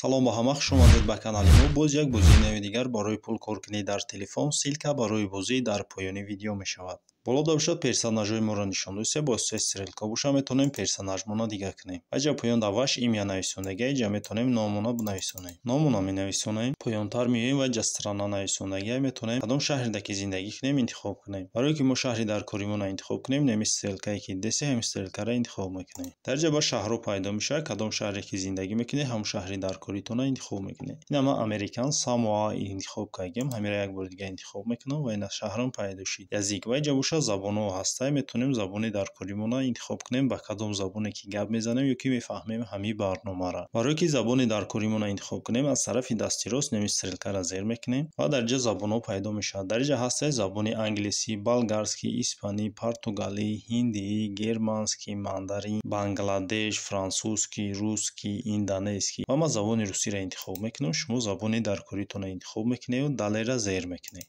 салом ба ҳама, хуш омадед ба канали мо. Боз як бозии нави дигар барои пул коркунӣ дар телефон. Силка барои бозӣ дар поёни видео мешавад. Болода бошад персонажҳои моро нишон досе бо соси стрелка боша метавонем персонажмона дига кунем. Аҷа поён даваш имя нависондаги аҷа метавонем номуна нависонем. Номуна менависонем. Поёнтар меоем ва ҷа страна нависондаги метавонем кадом шаҳрда ки зиндагӣ кунем интихоб кунем. Барое ки мо шаҳри дар коримона интихоб кунем, неми стрелкае ки десе ҳам стрелкаро интихоб мекунем. Дар ҷа ба шаҳрҳо пайдо мешавад, кадом шаҳре ки зиндагӣ мекунем, ҳам шаҳри дар коритона интихоб мекунем. Ина ман Американ Самоа интихоб кардем, ҳамира як бори дига интихоб мекунам ва ина шаҳрам пайдо шид. Язик ва ҷа боша забонҳо ҳастай, метавонем забони дар коримона интихоб кунем, ба кадом забоне ки гап мезанем ё ки мефаҳмем ҳамин барномаро. Барое ки забони дар коримона интихоб кунем, аз тарафи дасти рост неми стрелкаро зер мекунем ва дар ҷа забонҳо пайдо мешавад. Дар ҷа ҳастай забони англисӣ, болгарский, испанӣ, португалӣ, ҳиндӣ, германский, мандарин, бангладеш, французский, русский, индонезский ва ман забони русиро интихоб мекунам. Шумо забони дар коритона интихоб мекунед ва далеро зер мекунед.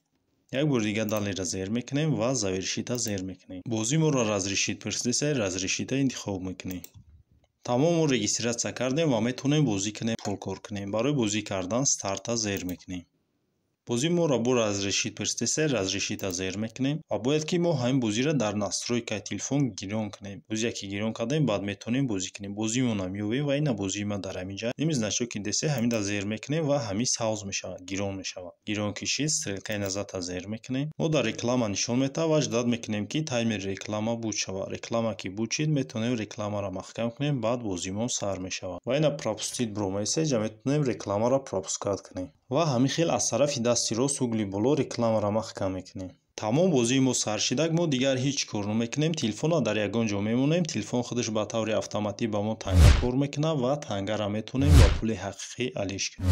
Як бор дига далеро зер мекунем ва завершита зер мекунем. Бози моро разрешит пурсидеса, разрешита интихоб мекунем. Тамом регистратсия кардем ва метавонем бозӣ кунем, пул кор кунем. Барои бозӣ кардан старта зер мекунем. Бози моро бо разрешит пурсидеса, разрешита зер мекунем ва бояд ки мо ҳамин бозиро дар настройкаи телефон гирён кунем. бозие ки гирён кардем, баъд метавонем бозӣ кунем. Бозимона меёбем ва ина бозии ман дар ҳамин ҷа. Ними значоки десе ҳамида зер мекунем ва ҳамин савз мешавад, гирён мешавад. Гирён кишид, стрелкаи назата зер мекунем. Мо дар реклама нишон метавад ва ждат мекунем ки таймери реклама буд шавад. Реклама ки буд шид, метавонем рекламаро маҳкам кунем, баъд бозимон сар мешавад. Ва ина пропустит бромайса, ҷа метавонем рекламаро пропускат кунем. ва ҳамин хел аз тарафи дасти рост угли боло рекламаро маҳкам мекунем. Тамом бозии мо сар шидак, мо дигар ҳеҷ кор намекунем. Телефонро дар ягон ҷо мемонем. Телефон худаш ба таври автоматӣ ба мо танга кор мекунад ва тангаро метавонем ба пули ҳақиқӣ алиш кунем.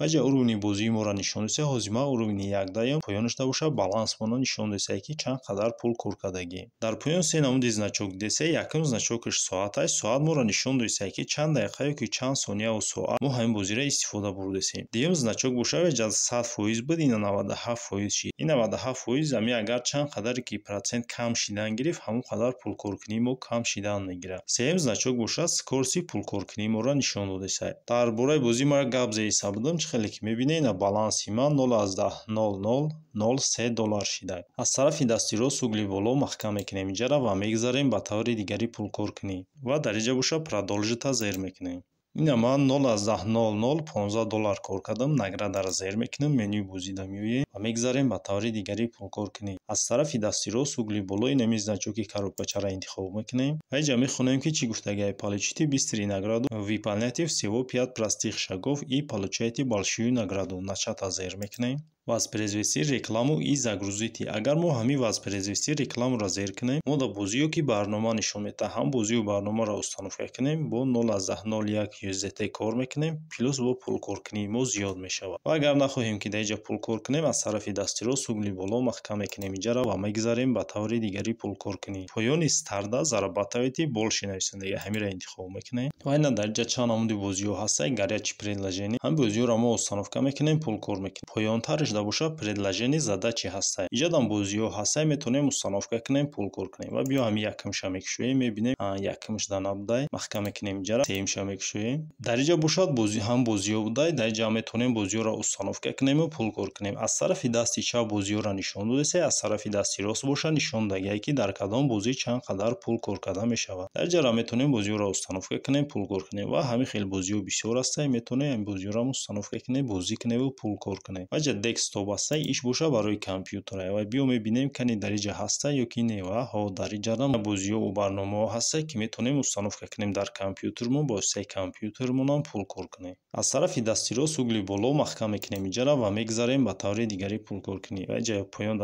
Ваҷа уровни бозии моро нишон доса, ҳозир ман уровни 1 даём, поёнаш боша баланс моно нишон доса ки чанд қадар пул кор кардагӣ. Дар поён се намуди значок десе, якум значокаш соат аст. Соат моро нишон доса ки чанд дақиқа ё ки чанд сонияу соат мо ҳамин бозиро истифода бурдесем. Дуюм значок боша ва ҷа 100% буд, ина 97% шид. Ин 97% ами агар чанд қадаре ки процент кам шидан гирифт, ҳамон қадар пулкоркунии мо кам шидан мегирад. Сеюм значок боша скорости пулкоркунии моро нишон додеса. Дар бораи бозӣ мо як гап зеиста будам, хеле ки мебинед, ина баланси ман 0,0003 доллар шида. Аз тарафи дасти рост угли боло маҳкам мекунем инҷаро ва мегзарем ба таври дигари пулкоркунӣ ва дар инҷа боша продолжита зер мекунем. Ина ман 0,0015 доллар кор кардам. наградаро зер мекунем, менюи бозида меоем ва мегзарем ба таври дигари пулкоркунӣ. Аз тарафи дасти рост угли боло инами значоки коробкачаро интихоб мекунем ва инҷа мехонем ки чӣ гуфтагиҳай получите бистрии награду, выполняйте всего 5 простых шагов и получаете большую награду. Начата зер мекунем. Воспроизвести рекламу и загрузите. Агар мо ҳамин воспроизвести рекламаро зер кунем, мо дар бозиё ки барнома нишон метаҳад, ҳам бозию барномаро установка кунем, бо 0,01 USDT кор мекунем, плюс бо пулкоркунии мо зиёд мешавад. Ва агар нахоҳем ки дар инҷа пулкор кунем, аз тарафи дасти рост угли боло маҳкам мекунем инҷаро ва мегзарем ба таври дигари пулкоркунӣ. Поёни старда зарабатывайте больше нависондаги ҳамиро интихоб мекунем. Ва ина дар инҷа чанд намуди бозиё ҳастай, горячие предложения. ҳам бозиёро мо установка мекунем, пулкор мекунем. Поёнтараш боша предложение задачи ҳастай. Инҷа дар бозиё ҳастай метавонем установка кунем, пулкор кунем. ва биё ҳамин якумша мекушоем, мебинем якумш дар набудай, маҳкам мекунем инҷаро, сеюмша мекушоем. Дар инҷа бошад бози ҳам бозиё будай, дар инҷа метавонем бозиёро установка кунем ва пулкор кунем. Аз тарафи дасти чап бозиёро нишон додеса, аз тарафи дасти рост боша нишон дагие ки дар кадом бозӣ чанд қадар пул кор карда мешавад. Дар инҷаро метавонем бозиёро установка кунем, пулкор кунем ва ҳамин хел бозиё бисёр ҳастай, метавонем ҳамин бозиёро установка кунем, бозӣ кунем ва пулкор кунем. ва ҷа декстоп ҳастай, иш боша барои компютера. ва биё мебинем кани дар инҷа ҳастай ё ки не. ва ҳо дар инҷарам бозиё ва барномаҳо ҳастай ки метавонем установка кунем дар компютермон, бо воситаи компютермонам пулкор кунем. Аз тарафи дасти рост угли боло маҳкам мекунем инҷаро ва мегзарем ба таври дигари пулкоркунӣ. ва инҷа поён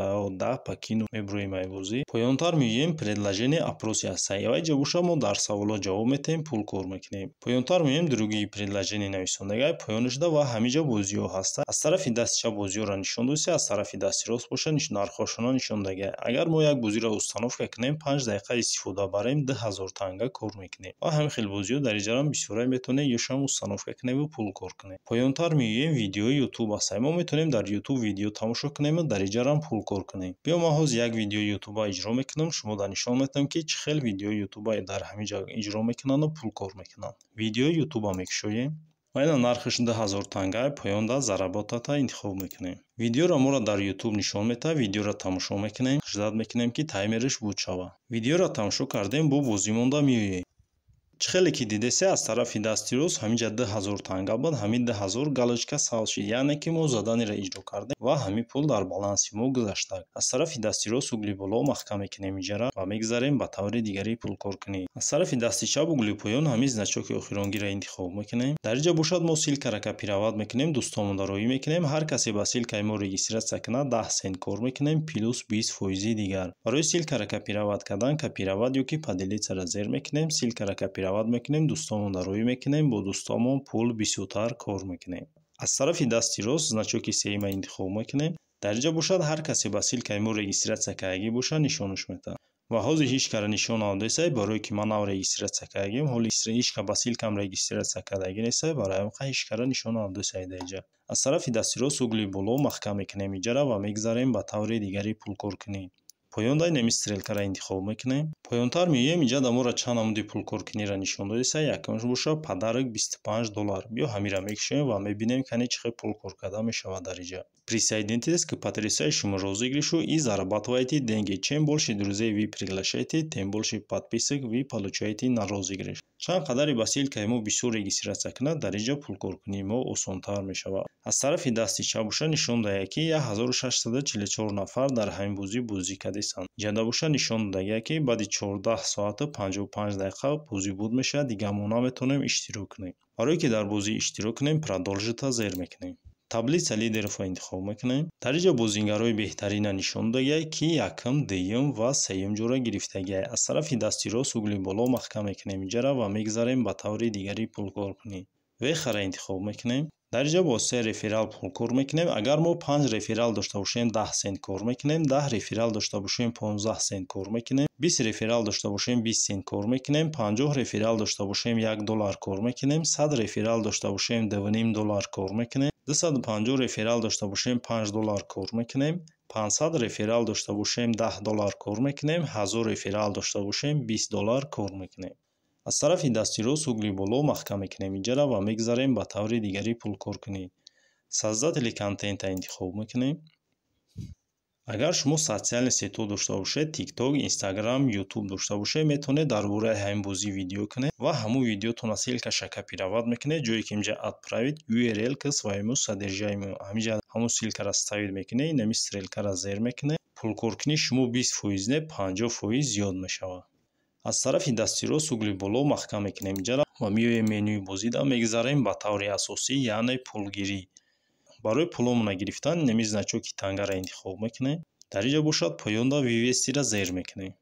да покину меброем ай бозӣ. Поёнтар меоем предложение опроси ҳастай. ва инҷа боша мо дар саволот ҷавоб метаҳем, пулкор мекунем. Поёнтар меоем другие предложения нависондагӣ, поёнашда ва ҳаминҷа бозиё ҳастай. Аз тарафи дасти чап бозиёро нишон доса, аз тарафи дасти рост боша нархошона нишондагӣ. Агар мо як бозиро установка кунем, 5 дақиқа истифода барем, 2000 танга кор мекунем. ва ҳамин хел бозиё дар инҷарам бисёрай метавонем ёшам установка кунем ва пулкор кунем. Поёнтар меоем видеои YouTube ҳастай. мо метавонем дар YouTube видео тамошо кунем ва дар инҷарам пулкор кунем. биё ман ҳозир як видеои YouTube иҷро мекунам, шумода нишон медиҳам ки чӣ хел видеои YouTube дар ҳамин ҷо иҷро мекунанд ва пулкор мекунанд. Видеои YouTube мекушоем. майна нархаш 10000 тангай поёнда заработата интихоб мекунем. Видеоро моро дар YouTube нишон метавад. Видеоро тамошо мекунем, ждат мекунем ки таймераш буд шава. Видеоро тамошо кардем, бо бозӣ монда меоем. Чихеле ки дидесе аз тарафи дасти рост ҳаминҷа 10000 танга буд, ҳамин 10000 галочка савз шид, яъне ки мо заданеро иҷро кардем ва ҳамин пул дар баланси мо гузаштаг. Аз тарафи дасти рост угли боло маҳкам мекунем иҷара ва мегзарем ба таври дигари пулкоркунӣ. Аз тарафи дасти чап угли поён ҳамин значоки охиронгиро интихоб мекунем. Дар инҷа бошад мо силкаро копироват мекунем, дӯстонмонро роӣ мекунем. Ҳар касе ба силкаи мо регистратсия кунад 10 сент кор мекунем плюс 20% дигар. Барои силкаро копироват кардан копироват ёки падилитсаро зер мекунем, силкаро копироват мекунем, дӯстонмонро роӣ мекунем, бо дӯстонмон пул бисёртар кор мекунем. Аз тарафи дасти рост значоки сеюма интихоб мекунем. Дар инҷа бошад ҳар касе ба силкаи мо регистратсия кардагӣ бошад нишонаш метавад. ва ҳозир ҳеҷ кара нишон надоисай, барое ки ман нав регистратсия кардагим, ҳоли ҳеҷ кара ба силкам регистратсия кардагӣ нестай, барои ҳамин ҳеҷ кара нишон надоисай дар инҷа. Аз тарафи дасти рост угли боло маҳкам мекунем иҷара ва мегзарем ба таври дигари пулкоркунӣ. поёндаи неми стрелкаро интихоб мекунем. поёнтар меоем, инҷа дамора чанд намуди пулкоркуниро нишон додисай. Якумш бошад подарок $25. Биё ҳамиро мекушоем ва мебинем кане чӣ хел пул кор карда мешавад дар инҷа. Присоединитесь к потрясающему розыгрышу и зарабатывайте деньги. Чем больше друзей вы приглашаете, тем больше подписок вы получаете на розыгрыш. Чанд қадари ба силкаи мо бисёр регистратсия кунад, дар инҷа пулкоркунии мо осонтар мешавад. Аз тарафи дасти чап боша нишон додааст ки 1644 нафар дар ҳамин бозӣ бозӣ карданд. Ҷада боша нишон додааст ки баъди 14 соату 55 дақиқа бозӣ буд мешавад. Дигар мо наметавонем иштирок кунем. Барое ки дар бозӣ иштирок кунем, продолжита зер мекунем. таблица лидеров интихоб мекунем. Дар инҷа бозингарои беҳтарина нишон додааст ки якум, дуюм ва сеюм ҷора гирифтагиаст. Аз тарафи дасти рост угли боло маҳкам мекунем иҷара ва мегзарем ба таври дигари пулкоркунӣ. вехаро интихоб мекунем. дар инҷа бо воситаи реферал пул кор мекунем. Агар мо 5 реферал дошта бошем 10 сент кор мекунем, 10 реферал дошта бошем 15 сент кор мекунем, 20 реферал дошта бошем 20 сент кор мекунем, 50 реферал дошта бошем $1 кор мекунем, 100 реферал дошта бошем $2.5 кор мекунем, 250 реферал дошта бошем $5 кор мекунем, 500 реферал дошта бошем $10 кор мекунем, 1000 реферал дошта бошем $20 кор мекунем. аз тарафи дасти рост угли боло маҳкам мекунем иҷара ва мегзарем ба таври дигари пулкоркунӣ. создатели контента интихоб мекунем. агар шумо социални сетҳо дошта бошед, TikTok, Instagram, YouTube дошта бошед, метавонед дар бораи ҳамин бозӣ видео кунед ва ҳамон видеотона силкаша копироват мекунед, ҷое ки инҷа отправить URL к своему содержимому. ҳаминҷа ҳамон силкаро ставид мекунед, нами стрелкаро зер мекунед. пулкоркунии шумо 20% не 50% зиёд мешавад. аз тарафи дасти рост угли боло маҳкам мекунем иҷара ва меоем менюи бозида мегзарем ба таври асосӣ, яъне пулгирӣ. барои пуломона гирифтан неми значоки тангаро интихоб мекунем. дар инҷа бошад поёнда вивестиро зер мекунем.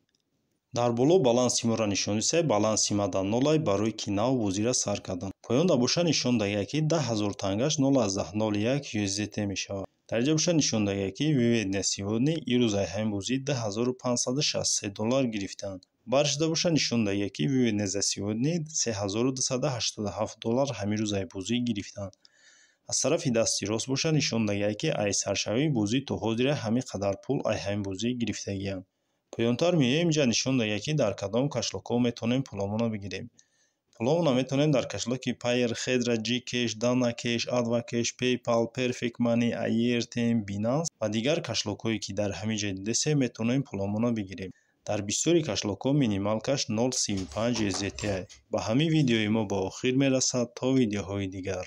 дар боло баланси моро нишон дисай, баланси ма дар нолай, барое ки нав бозиро сар кардам. поёнда боша нишон додааст ки 10000 тангаш 0,01 USDT мешавад. дар инҷа боша нишон додааст ки выведена сегодня и рӯзаи ҳамин бозӣ $2563 гирифтанд. баршида боша нишон додааст ки выведена за сегодня $3287 ҳамин рӯзаи бозӣ гирифтанд. аз тарафи дасти рост боша нишон додааст ки ай саршавии бозӣ то ҳозира ҳамин қадар пул ай ҳамин бозӣ гирифтагианд. поёнтар меоем, инҷа нишон додааст ки дар кадом кашлокҳо метавонем пуломона бигирем. пуломона метавонем дар кашлоки Payer, Hedra, Gcash, Dana Cash, Advocash, PayPal, Perfect Money, Airtime, Binance ва дигар кашлокҳое ки дар ҳамин ҷо дидесем метавонем пуломона бигирем. дар бисёри кашлокҳо минимал каш 0.35 USDT. ба ҳамин видеои мо ба охир мерасад. То видеоҳои дигар.